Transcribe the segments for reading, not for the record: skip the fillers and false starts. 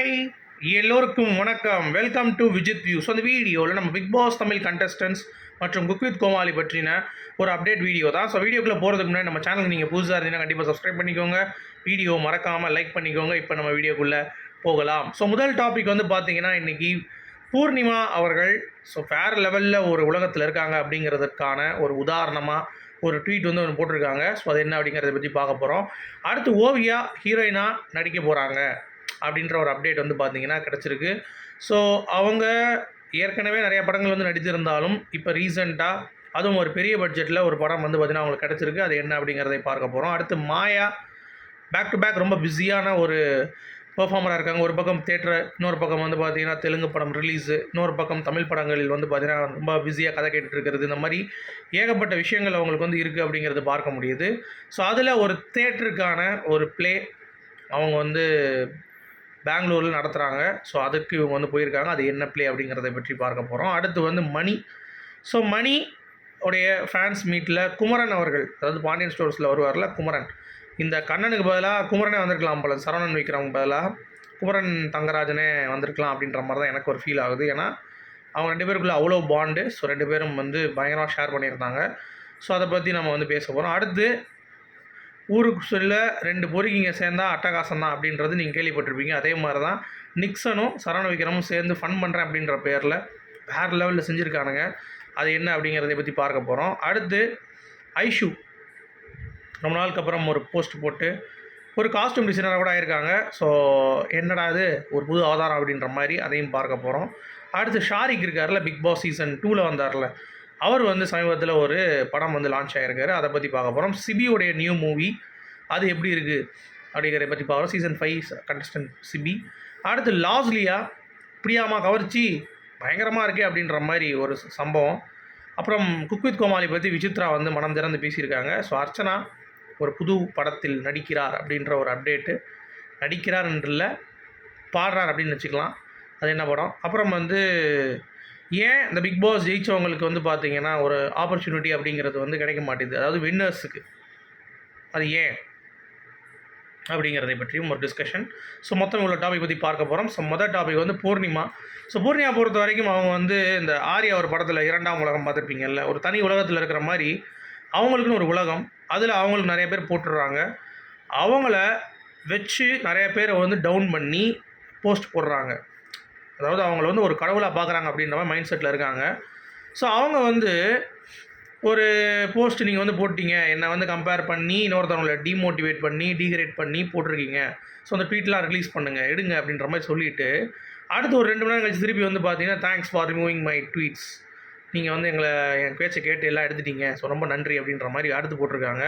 Hi எல்லோருக்கும் வணக்கம். Welcome to Vijith view. So அந்த வீடியோவில் நம்ம பிக் பாஸ் தமிழ் கண்டஸ்டன்ஸ் மற்றும் குக் வித் கோமாளி பற்றின ஒரு அப்டேட் வீடியோ தான். ஸோ வீடியோக்குள்ளே போகிறதுக்கு முன்னாடி நம்ம சேனலுக்கு நீங்கள் புதுசாக இருந்தீங்கன்னா கண்டிப்பாக சப்ஸ்கிரைப் பண்ணிக்கோங்க, வீடியோ மறக்காமல் லைக் பண்ணிக்கோங்க. இப்போ நம்ம வீடியோக்குள்ளே போகலாம். ஸோ முதல் டாபிக் வந்து பார்த்தீங்கன்னா இன்றைக்கி பூர்ணிமா அவர்கள் வேறு லெவலில் ஒரு உலகத்தில் இருக்காங்க அப்படிங்கிறதுக்கான ஒரு உதாரணமாக ஒரு ட்வீட் வந்து ஒன்று போட்டிருக்காங்க. ஸோ அது என்ன அப்படிங்கிறத பற்றி பார்க்க போகிறோம். அடுத்து ஓவியா ஹீரோயினாக நடிக்க போகிறாங்க அப்படின்ற ஒரு அப்டேட் வந்து பார்த்திங்கன்னா கிடச்சிருக்கு. ஸோ அவங்க ஏற்கனவே நிறைய படங்கள் வந்து நடித்திருந்தாலும் இப்போ ரீசெண்டாக அதுவும் ஒரு பெரிய பட்ஜெட்டில் ஒரு படம் வந்து பார்த்திங்கன்னா அவங்களுக்கு கிடச்சிருக்கு. அது என்ன அப்படிங்கிறதை பார்க்க போகிறோம். அடுத்து மாயா பேக் டு பேக் ரொம்ப பிஸியான ஒரு பெர்ஃபார்மராக இருக்காங்க. ஒரு பக்கம் தேட்டர், இன்னொரு பக்கம் வந்து பார்த்திங்கன்னா தெலுங்கு படம் ரிலீஸு, இன்னொரு பக்கம் தமிழ் படங்களில் வந்து பார்த்திங்கன்னா ரொம்ப பிஸியாக கதை கேட்டுட்டு இருக்கிறது. இந்த மாதிரி ஏகப்பட்ட விஷயங்கள் அவங்களுக்கு வந்து இருக்குது அப்படிங்கிறது பார்க்க முடியுது. ஸோ அதில் ஒரு தேட்டருக்கான ஒரு ப்ளே அவங்க வந்து பெங்களூரில் நடத்துகிறாங்க. ஸோ அதுக்கு இவங்க வந்து போயிருக்காங்க. அது என்ன ப்ளே அப்படிங்கிறத பற்றி பார்க்க போகிறோம். அடுத்து வந்து மணி. ஸோ மணி உடைய ஃபேன்ஸ் மீட்டில் குமரன் அவர்கள், அதாவது பாண்டியன் ஸ்டோர்ஸில் வருவார்ல குமரன், இந்த கண்ணனுக்கு பதிலாக குமரனே வந்திருக்கலாம் போல, சரவணன் விக்ரமுக்கு பதிலாக குமரன் தங்கராஜனே வந்திருக்கலாம் அப்படின்ற மாதிரி தான் எனக்கு ஒரு ஃபீல் ஆகுது. ஏன்னா அவங்க ரெண்டு பேருக்குள்ளே அவ்வளோ பாண்டு. ஸோ ரெண்டு பேரும் வந்து பயங்கரமாக ஷேர் பண்ணியிருந்தாங்க. ஸோ அதை பற்றி நம்ம வந்து பேச போகிறோம். அடுத்து ஊருக்கு சொல்ல ரெண்டு பொறுக்கிங்க சேர்ந்தா அட்டகாசம் தான் அப்படின்றது நீங்கள் கேள்விப்பட்டிருப்பீங்க. அதே மாதிரி தான் நிக்சனும் சரவண விக்ரமும் சேர்ந்து ஃபன் பண்ணுறேன் அப்படின்ற பேரில் வேறு லெவலில் செஞ்சுருக்கானுங்க. அது என்ன அப்படிங்கிறத பற்றி பார்க்க போகிறோம். அடுத்து ஐஷு ரொம்ப நாளுக்கு அப்புறம் ஒரு போஸ்ட் போட்டு ஒரு காஸ்டியூம் டிசைனராக கூட ஆயிருக்காங்க. ஸோ என்னடா இது ஒரு புது அவதாரம் அப்படின்ற மாதிரி அதையும் பார்க்க போகிறோம். அடுத்து ஷாரிக் இருக்கார்ல, பிக் பாஸ் சீசன் 2 வந்தார்ல, அவர் வந்து சமீபத்தில் ஒரு படம் வந்து லான்ச் ஆகிருக்காரு. அதை பற்றி பார்க்க போகிறோம். சிபியோடைய நியூ மூவி அது எப்படி இருக்குது அப்படிங்கிறத பற்றி பார்க்குறோம். Season 5 contestant Sibi. அடுத்து லாஸ்லியா பிரியாமா கவர்ச்சி பயங்கரமாக இருக்கே அப்படின்ற மாதிரி ஒரு சம்பவம். அப்புறம் குக் வித் கோமாளி பற்றி விசித்ரா வந்து மனம் திறந்து பேசியிருக்காங்க. ஸோ அர்ச்சனா ஒரு புது படத்தில் நடிக்கிறார் அப்படின்ற ஒரு அப்டேட்டு. நடிக்கிறார் என்றில்லை, பாடுறார் அப்படின்னு வச்சுக்கலாம். அது என்ன படம். அப்புறம் வந்து ஏன் இந்த பிக் பாஸ் ஜெயித்தவங்களுக்கு வந்து பார்த்திங்கன்னா ஒரு ஆப்பர்ச்சுனிட்டி அப்படிங்கிறது வந்து கிடைக்க மாட்டேது, அதாவது வின்னர்ஸுக்கு, அது ஏன் அப்படிங்கிறதை பற்றியும் ஒரு டிஸ்கஷன். ஸோ மொத்தம் இவ்வளோ டாபிக் பற்றி பார்க்க போகிறோம். ஸோ மொதல் டாபிக் வந்து பூர்ணிமா. ஸோ பூர்ணிமா பொறுத்த வரைக்கும் அவங்க வந்து இந்த ஆர்யா ஒரு படத்தில் இரண்டாம் உலகம் பார்த்துருப்பீங்கல்ல, ஒரு தனி உலகத்தில் இருக்கிற மாதிரி அவங்களுக்குன்னு ஒரு உலகம், அதில் அவங்களுக்கு நிறைய பேர் போட்டுடுறாங்க. அவங்கள வச்சு நிறைய பேரை வந்து டவுன் பண்ணி போஸ்ட் போடுறாங்க. அதாவது அவங்கள வந்து ஒரு கடவுளாக பார்க்குறாங்க அப்படின்ற மாதிரி மைண்ட் செட்டில் இருக்காங்க. ஸோ அவங்க வந்து ஒரு போஸ்ட் நீங்கள் வந்து போட்டிங்க, என்னை வந்து கம்பேர் பண்ணி இன்னொருத்தவங்களை டிமோட்டிவேட் பண்ணி டீக்ரேட் பண்ணி போட்டிருக்கீங்க. ஸோ அந்த ட்வீட்லாம் ரிலீஸ் பண்ணுங்கள், எடுங்க அப்படின்ற மாதிரி சொல்லிவிட்டு அடுத்து ஒரு 2 மணி நேரம் கழிச்சு திருப்பி வந்து பார்த்தீங்கன்னா thanks for removing my tweets, நீங்கள் வந்து என் பேச்சை கேட்டு எல்லாம் எடுத்துட்டீங்க, ஸோ ரொம்ப நன்றி அப்படின்ற மாதிரி அடுத்து போட்டிருக்காங்க.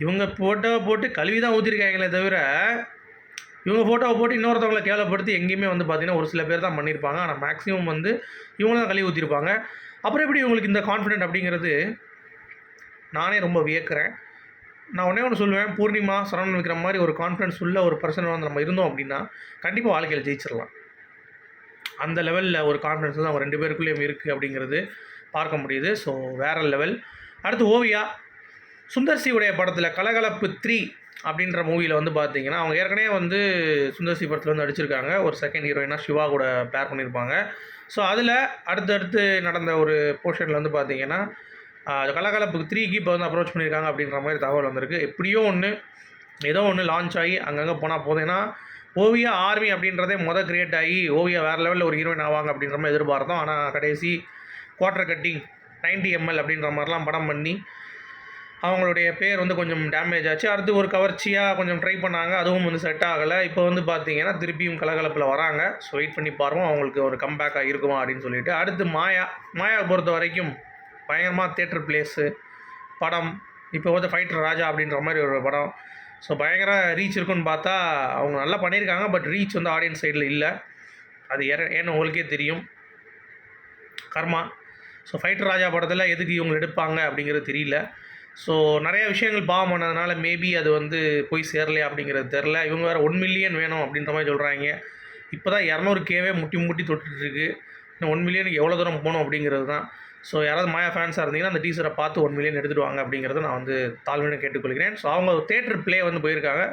இவங்க ஃபோட்டோவை போட்டு கழுவி தான் ஊற்றிருக்காங்களே தவிர இவங்க ஃபோட்டோவை போட்டு இன்னொருத்தவங்களை கேவலப்படுத்தி எங்கேயுமே வந்து பார்த்திங்கன்னா ஒரு சில பேர் தான் பண்ணியிருப்பாங்க. ஆனால் மேக்ஸிமம் வந்து இவங்க தான் கழுவி ஊற்றிருப்பாங்க. அப்புறம் எப்படி இவங்களுக்கு இந்த கான்ஃபிடென்ட் அப்படிங்கிறது நானே ரொம்ப வியக்கிறேன். நான் ஒன்று சொல்லுவேன், பூர்ணிமா சரவணன் விக்ர மாதிரி ஒரு கான்ஃபிடன்ஸ் உள்ள ஒரு பர்சன் வந்து நம்ம இருந்தோம் அப்படின்னா கண்டிப்பாக வாழ்க்கையில் ஜெயிச்சிடலாம். அந்த லெவலில் ஒரு கான்ஃபிடன்ஸ் வந்து அவங்க 2 பேருக்குள்ளேயும் இருக்குது அப்படிங்கிறது பார்க்க முடியுது. ஸோ வேறு லெவல். அடுத்து ஓவியா சுந்தர்சி உடைய படத்தில் கலகலப்பு 3 அப்படின்ற மூவியில் வந்து பார்த்திங்கன்னா அவங்க ஏற்கனவே வந்து சுந்தர்சி படத்தில் வந்து நடிச்சிருக்காங்க. ஒரு செகண்ட் ஹீரோயினாக சிவா கூட பேர் பண்ணியிருப்பாங்க. ஸோ அதில் அடுத்தடுத்து நடந்த ஒரு போர்ஷனில் வந்து பார்த்திங்கன்னா கலகலப்புக்கு 3க்கு இப்போ வந்து அப்ரோச் பண்ணியிருக்காங்க அப்படின்ற மாதிரி தகவல் வந்திருக்கு. எப்படியோ ஏதோ ஒன்று லான்ச் ஆகி அங்கங்கே போனால் போதும். ஏன்னா ஓவியா ஆர்மி அப்படின்றதே கிரியேட் ஆகி ஓவியா வேறு லெவலில் ஒரு ஹீரோயின் ஆவாங்க அப்படின்ற மாதிரி எதிர்பார்த்தோம். ஆனால் கடைசி குவார்ட்டர் கட்டிங் 90 ml அப்படின்ற மாதிரிலாம் படம் பண்ணி அவங்களுடைய பேர் வந்து கொஞ்சம் டேமேஜ் ஆச்சு. அடுத்து ஒரு கவர்ச்சியாக கொஞ்சம் ட்ரை பண்ணாங்க, அதுவும் வந்து செட் ஆகலை. இப்போ வந்து பார்த்திங்கன்னா திருப்பியும் கலகலப்பில் வராங்க. ஸோ வெயிட் பண்ணி பாருவோம் அவங்களுக்கு ஒரு கம்பேக்காக இருக்குமா அப்படின்னு சொல்லிட்டு. அடுத்து மாயாவை பொறுத்த வரைக்கும் பயங்கரமாக தேட்டர் பிளேஸு படம், இப்போ வந்து ஃபைட்டர் ராஜா அப்படின்ற மாதிரி ஒரு படம். ஸோ பயங்கர ரீச் இருக்குன்னு பார்த்தா அவங்க நல்லா பண்ணியிருக்காங்க. பட் ரீச் வந்து ஆடியன்ஸ் சைடில் இல்லை. அது ஏன்னு உங்களுக்கே தெரியும், கர்மா. ஸோ ஃபைட்டர் ராஜா படத்தில் எதுக்கு இவங்க எடுப்பாங்க அப்படிங்கிறது தெரியல. ஸோ நிறைய விஷயங்கள் பாவம் பண்ணதுனால மேபி அது வந்து போய் சேரலையா அப்படிங்கிறது தெரில. இவங்க வேறு 1 மில்லியன் வேணும் அப்படின்ற மாதிரி சொல்கிறாங்க. இப்போ தான் 200K முட்டி தொட்டுருக்கு. இன்னும் 1 மில்லியனுக்கு எவ்வளோ தூரம் போகணும் அப்படிங்கிறது தான். ஸோ யாராவது மாயா ஃபேன்ஸாக இருந்தீங்கன்னா அந்த டீசரை பார்த்து 1 மில்லியன் எடுத்துகிட்டு வாங்க அப்படிங்கிறத நான் வந்து தாழ்மையாக கேட்டுக்கொள்கிறேன். ஸோ அவங்க தேட்டர் ப்ளே வந்து போயிருக்காங்க.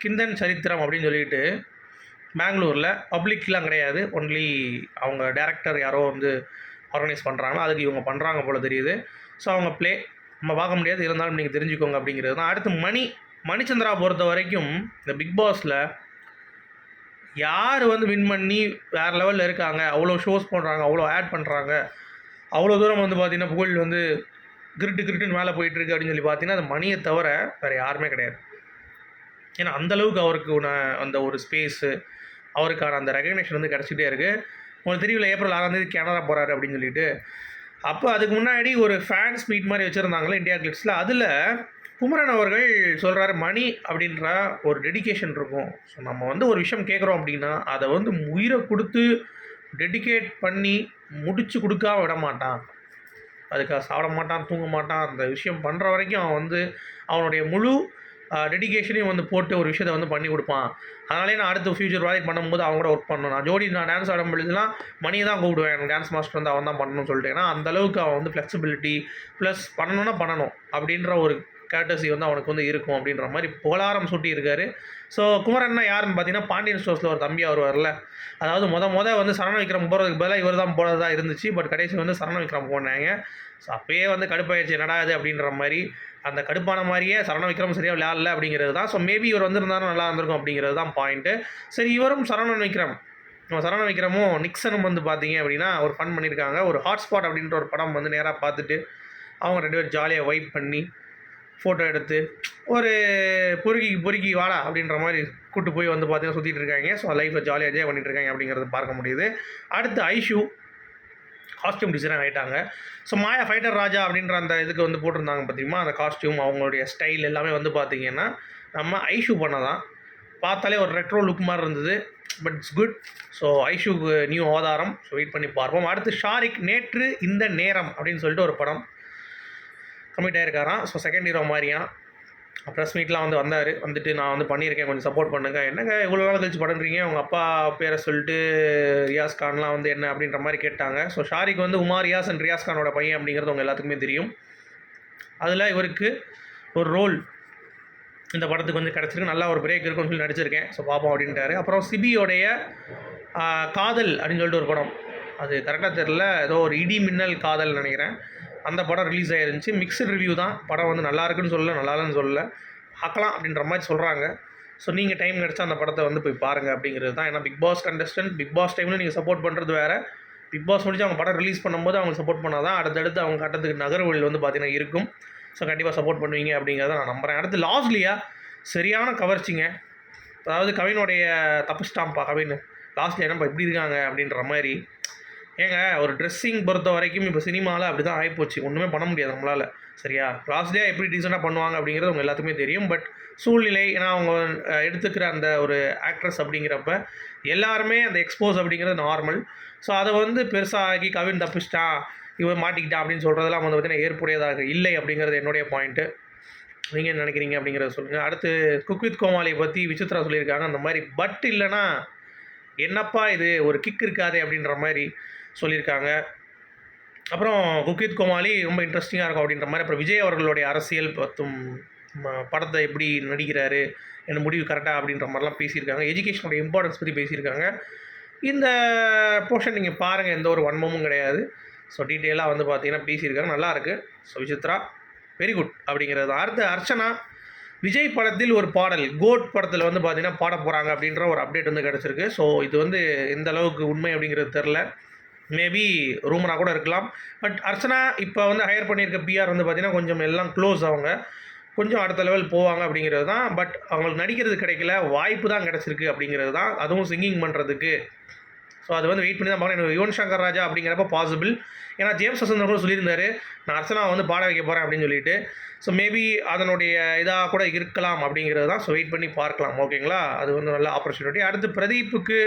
கிந்தன் சரித்திரம் அப்படின்னு சொல்லிட்டு பெங்களூரில். பப்ளிக்லாம் கிடையாது. ஒன்லி அவங்க டேரக்டர் யாரோ வந்து ஆர்கனைஸ் பண்ணுறாங்களோ அதுக்கு இவங்க பண்ணுறாங்க போல தெரியுது. ஸோ அவங்க நம்ம பார்க்க முடியாது, இருந்தாலும் நீங்கள் தெரிஞ்சுக்கோங்க அப்படிங்கிறது தான். அடுத்து மணிச்சந்திரா பொறுத்த வரைக்கும் இந்த பிக் பாஸில் யார் வந்து வின் பண்ணி வேறு லெவலில் இருக்காங்க, அவ்வளோ ஷோஸ் பண்ணுறாங்க, அவ்வளோ ஆட் பண்ணுறாங்க, அவ்வளோ தூரம் வந்து பார்த்திங்கன்னா புகழ் வந்து கிரிட்டுன்னு மேலே போயிட்டுருக்கு அப்படின்னு சொல்லி பார்த்தீங்கன்னா அது மணியை தவிர வேறு யாருமே கிடையாது. ஏன்னா அந்தளவுக்கு அவருக்கு அந்த ஒரு ஸ்பேஸு, அவருக்கான அந்த ரெகக்னேஷன் வந்து கிடச்சிட்டே இருக்குது. உங்களுக்கு தெரியல, ஏப்ரல் 6ஆம் தேதி கனடா போகிறாரு அப்படின்னு சொல்லிட்டு. அப்போ அதுக்கு முன்னாடி ஒரு ஃபேன்ஸ் மீட் மாதிரி வச்சுருந்தாங்களே இந்தியா கிளிட்ஸில். அதில் குமரன் அவர்கள் சொல்கிறாரு, மணி அப்படின்ற ஒரு டெடிகேஷன் இருக்கும். ஸோ நம்ம வந்து ஒரு விஷயம் கேட்குறோம் அப்படின்னா அதை வந்து உயிரை கொடுத்து டெடிகேட் பண்ணி முடித்து கொடுக்காம விட மாட்டான். அதுக்காக சாப்பிட மாட்டான், தூங்க மாட்டான். அந்த விஷயம் பண்ணுற வரைக்கும் அவன் வந்து அவனுடைய முழு டெடிகேஷனையும் வந்து போட்டு ஒரு விஷயத்தை வந்து பண்ணி கொடுப்பான். அதனாலே நான் அடுத்த ஃபியூச்சர் ப்ராஜெக்ட் பண்ணும்போது அவங்க கூட ஒர்க் பண்ணணும். நான் டான்ஸ் ஆடும் பொழுதுலாம் மணியை தான் கூப்பிடுவேன். எனக்கு டான்ஸ் மாஸ்டர் வந்து அவன் தான் பண்ணணும்னு சொல்லிட்டு. ஏன்னா அந்தளவுக்கு அவன் வந்து ஃப்ளெக்சிபிலிட்டி ப்ளஸ் பண்ணணும்னா பண்ணணும் அப்படின்ற ஒரு கேட்டசி வந்து அவனுக்கு வந்து இருக்கும் அப்படின்ற மாதிரி புகழாரம் சூட்டி இருக்காரு. ஸோ குமரன்னா யாருன்னு பார்த்தீங்கன்னா பாண்டியன் ஸ்டோர்ஸில் ஒரு தம்பி அவர் வரல. அதாவது வந்து சரண விக்ரம் போகிறதுக்கு பதிலாக இவர் தான் போகிறதா இருந்துச்சு. பட் கடைசி வந்து சரண விக்ரம் போனாங்க. ஸோ அப்போயே வந்து கடுப்பாயிடுச்சு, என்னடா இது அப்படின்ற மாதிரி. அந்த கடுப்பான மாதிரியே சரண விக்ரம் சரியாக விளையாடல அப்படிங்கிறது தான். ஸோ மேபி இவர் வந்துருந்தாலும் நல்லா இருந்திருக்கும் அப்படிங்கிறது தான் பாயிண்ட்டு. சரி, இவரும் சரண விக்ரமும் நிக்சனும் வந்து பார்த்தீங்க அப்படின்னா ஒரு ஃபன் பண்ணியிருக்காங்க. ஒரு ஹாட்ஸ்பாட் அப்படின்ற ஒரு படம் வந்து நேராக பார்த்துட்டு அவங்க 2 பேரும் ஜாலியாக வைப் பண்ணி ஃபோட்டோ எடுத்து ஒரு பொறுக்கி வாடா அப்படின்ற மாதிரி கூட்டு போய் வந்து பார்த்தீங்கன்னா சுற்றிட்டு இருக்காங்க. ஸோ லைஃப்பை ஜாலியாக என்ஜாய் பண்ணிட்டு இருக்காங்க அப்படிங்கிறது பார்க்க முடியுது. அடுத்து ஐஷு காஸ்டியூம் டிசைனர் ஆகிட்டாங்க. ஸோ மாயா ஃபைட்டர் ராஜா அப்படின்ற அந்த இதுக்கு வந்து போட்டிருந்தாங்க பார்த்தீங்கன்னா, அந்த காஸ்டியூம் அவங்களுடைய ஸ்டைல் எல்லாமே வந்து பார்த்திங்கன்னா நம்ம ஐஷு பண்ண தான். பார்த்தாலே ஒரு ரெட்ரோ லுக் மாதிரி இருந்தது. But it's good. ஸோ ஐஷுக்கு நியூ அவதாரம். ஸோ வெயிட் பண்ணி பார்ப்போம். அடுத்து ஷாரிக் நேற்று இந்த நேரம் அப்படின்னு சொல்லிட்டு ஒரு படம் கமிட் ஆகிருக்காராம். ஸோ செகண்ட் ஹீரோ மாதிரியான். ப்ரெஸ் மீட்லாம் வந்துட்டு நான் வந்து பண்ணியிருக்கேன், கொஞ்சம் சப்போர்ட் பண்ணுங்கள். என்னங்க இவ்வளோ நாள் கழிச்சு பண்ணுறீங்க, உங்கள் அப்பா பேரை சொல்லிட்டு ரியாஸ் கான்லாம் வந்து என்ன அப்படின்ற மாதிரி கேட்டாங்க. ஸோ ஷாரிக் வந்து உமார் ரியாஸ் அண்ட் ரியாஸ் கானோட பையன் அப்படிங்கிறது உங்கள் எல்லாத்துக்குமே தெரியும். அதில் இவருக்கு ஒரு ரோல் இந்த படத்துக்கு வந்து கிடச்சிருக்கு. நல்லா ஒரு பிரேக் இருக்குன்னு சொல்லி நடிச்சிருக்கேன். ஸோ பார்ப்போம் அப்படின்ட்டாரு. அப்புறம் சிபியோடைய காதல் அப்படின்னு சொல்லிட்டு ஒரு படம், அது கரெக்டாக தெரில, ஏதோ ஒரு இடி மின்னல் காதல் நினைக்கிறேன். அந்த படம் ரிலீஸ் ஆகிருந்துச்சு. மிக்சட் ரிவ்யூ தான். படம் வந்து நல்லா இருக்குன்னு சொல்லலை, நல்லா இல்லைன்னு சொல்லலை, பார்க்கலாம் அப்படின்ற மாதிரி சொல்கிறாங்க. ஸோ நீங்கள் டைம் கிடச்சா அந்த படத்தை வந்து போய் பாருங்கள் அப்படிங்கிறது தான். ஏன்னா Bigg Boss contestant, Bigg Boss டைமில் நீங்கள் சப்போர்ட் பண்ணுறது வேறு. பிக் பாஸ் முடிச்சு அவங்க படம் ரிலீஸ் பண்ணும்போது அவங்க சப்போர்ட் பண்ணால் தான் அடுத்தடுத்து அவங்க கட்டத்துக்கு நகர்வுகள் வந்து பார்த்திங்கன்னா இருக்கும். ஸோ கண்டிப்பாக சப்போர்ட் பண்ணுவீங்க அப்படிங்கிறத நான் நம்புகிறேன். அடுத்து லாஸ்ட்லியா சரியான கவர்ச்சிங்க. அதாவது கவினுடைய தப்பிச்சிட்டான்ப்பா கவின். லாஸ்ட்லியா என்னப்பா இப்படி இருக்காங்க அப்படின்ற மாதிரி. ஏங்க ஒரு ட்ரெஸ்ஸிங் பொறுத்த வரைக்கும் இப்போ சினிமாவில் அப்படி தான் ஆகிப்போச்சு, ஒன்றுமே பண்ண முடியாது நம்மளால். சரியா, லாஸ்ட்லியாக எப்படி டீசெண்டாக பண்ணுவாங்க அப்படிங்கிறது அவங்க எல்லாத்துக்குமே தெரியும். பட் சூழ்நிலை, ஏன்னா அவங்க எடுத்துக்கிற அந்த ஒரு ஆக்ட்ரஸ் அப்படிங்கிறப்ப எல்லாருமே அந்த எக்ஸ்போஸ் அப்படிங்கிறது நார்மல். ஸோ அதை வந்து பெருசாகி கவின் தப்பிச்சிட்டான், இவன் மாட்டிக்கிட்டான் அப்படின்னு சொல்கிறதெல்லாம் வந்து பார்த்திங்கன்னா ஏற்புடையதாக இல்லை அப்படிங்கிறது என்னுடைய பாயிண்ட்டு. நீங்கள் என்ன நினைக்கிறீங்க அப்படிங்கிறத சொல்லுங்கள். அடுத்து குக் வித் கோமாளியை பற்றி விசித்ரா சொல்லியிருக்காங்க. அந்த மாதிரி பட் இல்லைன்னா என்னப்பா இது ஒரு கிக் இருக்காதே அப்படின்ற மாதிரி சொல்லியிருக்காங்க. அப்புறம் குக் வித் கோமாளி ரொம்ப இன்ட்ரெஸ்டிங்காக இருக்கும் அப்படின்ற மாதிரி. அப்புறம் விஜய் அவர்களுடைய அரசியல் பற்றும் படத்தை எப்படி நடிக்கிறாரு, என்ன முடிவு கரெக்டாக அப்படின்ற மாதிரிலாம் பேசியிருக்காங்க. எஜுகேஷனோட இம்பார்ட்டன்ஸ் பற்றி பேசியிருக்காங்க. இந்த போர்ஷன் நீங்கள் பாருங்கள், எந்த ஒரு வன்மமும் கிடையாது. ஸோ டீட்டெயிலாக வந்து பார்த்தீங்கன்னா பேசியிருக்காங்க, நல்லாயிருக்கு. ஸோ விசித்ரா வெரி குட் அப்படிங்கிறது தான். அடுத்து அர்ச்சனா விஜய் படத்தில் ஒரு பாடல் கோட் படத்தில் வந்து பார்த்தீங்கன்னா பாட போகிறாங்க அப்படின்ற ஒரு அப்டேட் வந்து கிடச்சிருக்கு. ஸோ இது வந்து எந்த அளவுக்கு உண்மை அப்படிங்கிறது தெரில, மேபி ரூமராக கூட இருக்கலாம். பட் அர்ச்சனா இப்போ வந்து ஹையர் பண்ணியிருக்க பிஆர் வந்து பார்த்திங்கன்னா கொஞ்சம் எல்லாம் க்ளோஸ், அவங்க கொஞ்சம் அடுத்த லெவல் போவாங்க அப்படிங்கிறது தான். பட் அவங்களுக்கு நடிக்கிறது கிடைக்கல, வாய்ப்பு தான் கிடச்சிருக்கு அப்படிங்கிறது தான், அதுவும் சிங்கிங் பண்ணுறதுக்கு. ஸோ அது வந்து வெயிட் பண்ணி தான் பார்க்கணும். எனக்கு யுவன் சங்கர் ராஜா அப்படிங்கிறப்ப பாசிபிள். ஏன்னா ஜேம்ஸ் வசந்தர் கூட சொல்லியிருந்தாரு, நான் அர்ச்சனா வந்து பாட வைக்க போகிறேன் அப்படின்னு சொல்லிட்டு. ஸோ மேபி அதனுடைய இதாக கூட இருக்கலாம் அப்படிங்கிறது தான். ஸோ வெயிட் பண்ணி பார்க்கலாம், ஓகேங்களா. அது வந்து நல்ல ஆப்பர்ச்சுனிட்டி. அடுத்து பிரதீப்புக்கு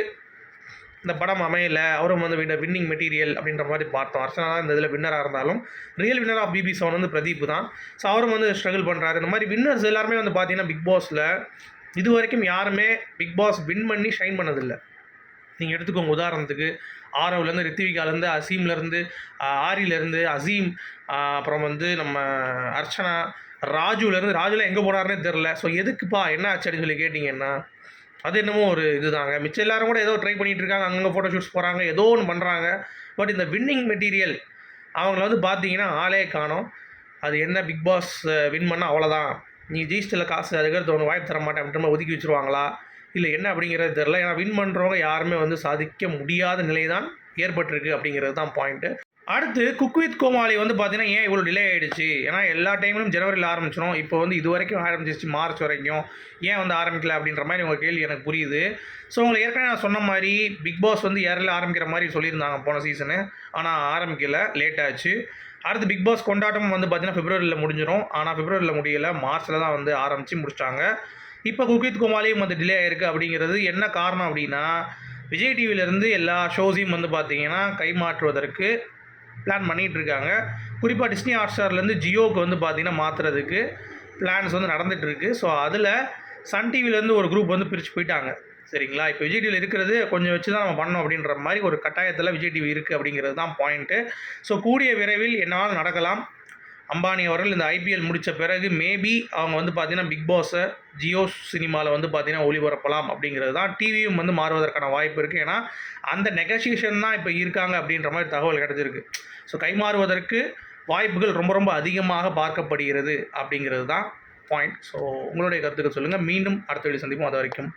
இந்த படம் அமையலை, அவரும் வந்து வின்னிங் மெட்டீரியல் அப்படின்ற மாதிரி பார்த்தோம். அர்ச்சனா தான் இந்த இதில் வின்னராக இருந்தாலும் ரியல் வின்னர் ஆஃப் BB7 வந்து பிரதீப் தான். ஸோ அவரும் வந்து ஸ்ட்ரகிள் பண்ணுறாரு. இந்த மாதிரி வின்னர்ஸ் எல்லாருமே வந்து பார்த்தீங்கன்னா பிக் பாஸில் இது வரைக்கும் யாருமே பிக் பாஸ் வின் பண்ணி ஷைன் பண்ணதில்லை. நீங்கள் எடுத்துக்கோங்க, உதாரணத்துக்கு ஆரவ்லேருந்து, ரித்விகாலேருந்து, அசீம்லேருந்து, ஆரியிலேருந்து, அசீம், அப்புறம் வந்து நம்ம அர்ச்சனா, ராஜுலாம் எங்கே போனார்னே தெரில. ஸோ எதுக்குப்பா என்ன ஆச்சு அப்படின்னு சொல்லி கேட்டிங்கன்னா அது என்னமோ ஒரு இதுதாங்க. மிச்சம் எல்லாரும் கூட ஏதோ ட்ரை பண்ணிட்டு இருக்காங்க. அங்கங்க ஃபோட்டோ ஷூட்ஸ் போறாங்க. ஏதோ ஒண்ணு பண்றாங்க. பட் இந்த வின்னிங் மெட்டீரியல் அவங்கள வந்து பார்த்தீங்கன்னா, ஆளே காணோம். அது என்ன பிக் பாஸ் வின் பண்ணா அவ்வளோதான். நீ ஜெயிச்சிட்டல காசு அதுக்கடுத்து உனக்கு வாய்ப்பு தர மாட்டேன் அப்படின்ற மாரி ஒதுக்கி வச்சுருவாங்களா? இல்ல என்ன அப்படிங்கிறது தெரியல. ஏன்னா வின் பண்றவங்க யாருமே வந்து சாதிக்க முடியாத நிலை தான் ஏற்பட்டிருக்கு அப்படிங்கிறது தான் பாயிண்ட்டு. அடுத்து குக் வித் கோமாளி வந்து பார்த்தீங்கன்னா, ஏன் இவ்வளோ டிலே ஆயிடுச்சு? ஏன்னா எல்லா டைம்லயும் ஜனவரில ஆரம்பிச்சிரும். இப்போ வந்து இதுவரைக்கும் ஆரம்பிச்சிருச்சு மார்ச் வரைக்கும். ஏன் வந்து ஆரம்பிக்கல அப்படின்ற மாரி உங்க கேள்வி எனக்கு புரியுது. ஸோ உங்களுக்கு ஏற்கனவே நான் சொன்ன மாரி பிக் பாஸ் வந்து ஏர்லியா ஆரம்பிக்கிற மாரி சொல்லியிருந்தாங்க போன சீசனு. ஆனா ஆரம்பிக்கல. லேட் ஆச்சு. அடுத்து பிக் பாஸ் கொண்டாட்டமும் வந்து பார்த்தீங்கன்னா, பிப்ரவரில முடிஞ்சிரும். ஆனா பிப்ரவரில முடியல. மார்ச்ல தான் வந்து ஆரம்பிச்சு முடிச்சுட்டாங்க. இப்போ குக் வித் கோமாளியும் வந்து டிலே ஆயிருக்கு அப்படிங்கிறது என்ன காரணம் அப்படின்னா, விஜய் டிவிலேருந்து எல்லா ஷோஸையும் வந்து பார்த்தீங்கன்னா, கைமாற்றுவதற்கு பிளான் பண்ணிகிட்டு இருக்காங்க. குறிப்பாக டிஸ்னி ஹாட்ஸ்டார்லேருந்து ஜியோவுக்கு வந்து பார்த்தீங்கன்னா மாற்றுறதுக்கு பிளான்ஸ் வந்து நடந்துகிட்ருக்கு. ஸோ அதில் சன் டிவிலேருந்து ஒரு குரூப் வந்து பிரித்து போயிட்டாங்க. சரிங்களா? இப்போ விஜய் டிவியில் இருக்கிறது கொஞ்சம் வச்சு தான் நம்ம பண்ணணும் அப்படின்ற மாதிரி ஒரு கட்டாயத்தில் விஜய் டிவி இருக்குது அப்படிங்கிறது தான் பாயிண்ட்டு. ஸோ கூடிய விரைவில் என்னால் நடக்கலாம். அம்பானி அவர்கள் இந்த ஐபிஎல் முடித்த பிறகு மேபி அவங்க வந்து பார்த்தீங்கன்னா பிக் பாஸை ஜியோ சினிமாவில் வந்து பார்த்தீங்கன்னா ஒளிபரப்பலாம் அப்படிங்கிறது தான். டிவியும் வந்து மாறுவதற்கான வாய்ப்பு இருக்குது. ஏன்னா அந்த நெகோசியேஷன் தான் இப்போ இருக்காங்க அப்படின்ற மாதிரி தகவல் கிடச்சிருக்கு. ஸோ கைமாறுவதற்கு வாய்ப்புகள் ரொம்ப ரொம்ப அதிகமாக பார்க்கப்படுகிறது அப்படிங்கிறது தான் பாயிண்ட். ஸோ உங்களுடைய கருத்துக்கள் சொல்லுங்கள். மீண்டும் அடுத்த வீடியோ சந்திப்போம். அது வரைக்கும்